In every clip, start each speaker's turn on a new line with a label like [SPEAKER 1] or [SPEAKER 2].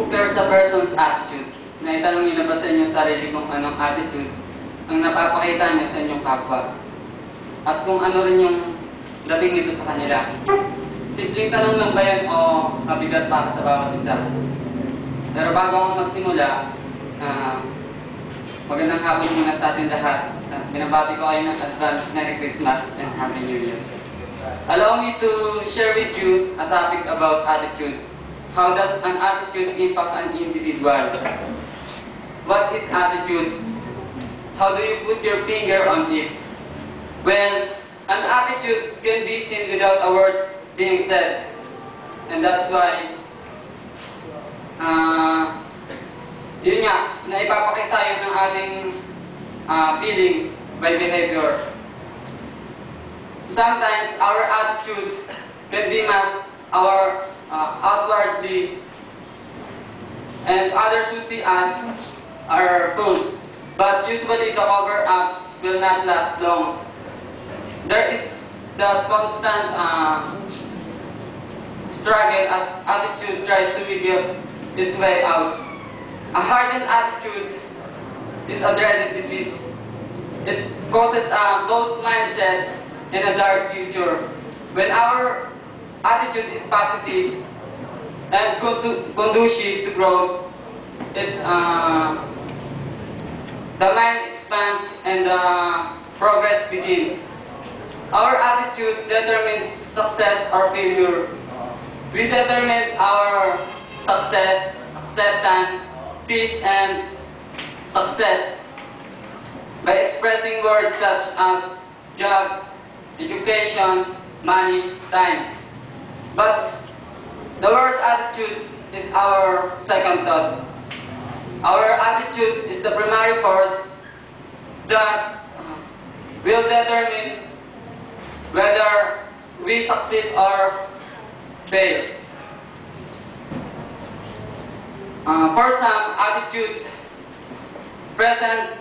[SPEAKER 1] compare sa person's attitude, na itanong nyo na ba sa inyong sarili kung anong attitude ang napapakita nyo sa inyong kapwa, at kung ano rin yung dating nito sa kanila. Simpleng tanong lang ba yan o mabigat para sa bawat isa? Pero bago ako magsimula, magandang hapon muna sa ating lahat. Binabati ko kayo ng advance Merry Christmas and Happy New Year. Allow me to share with you a topic about attitude. How does an attitude impact an individual? What is attitude? How do you put your finger on it? Well, an attitude can be seen without a word being said. And that's why, yun nga, naipapakita yun ng ating feeling by behavior. Sometimes our attitude can be masked our outwardly, and others who see us are fooled. But usually the cover-ups will not last long. There is the constant struggle as attitude tries to figure its way out. A hardened attitude is a dreaded disease. It causes a closed mindset and a dark future. When our attitude is positive and conducive to growth, the mind expands and progress begins. Our attitude determines success or failure. We determine our success, acceptance, peace, and success by expressing words such as job, education, money, time. But the word attitude is our second thought. Our attitude is the primary force that will determine whether we succeed or fail. For some, attitude presents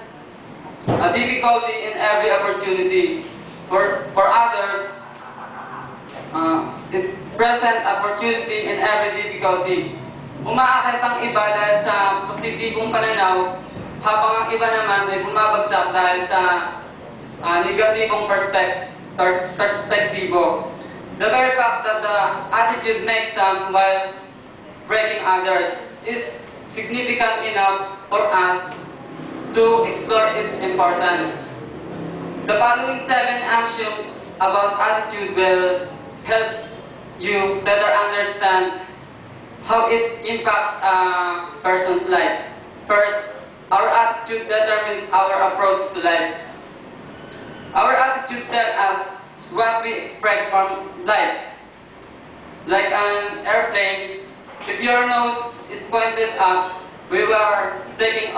[SPEAKER 1] a difficulty in every opportunity. For others, it presents opportunity in every difficulty. Umaakit ang iba dahil sa positibong pananaw, habang ang iba naman ay bumabagsak dahil sa negatibong perspektibo. The very fact that the attitude makes some while breaking others is significant enough for us to explore its importance. The following 7 axioms about attitude will help you better understand how it impacts a person's life. First, our attitude determines our approach to life. Our attitude tells us what we expect from life. Like an airplane, if your nose is pointed up, we are taking off.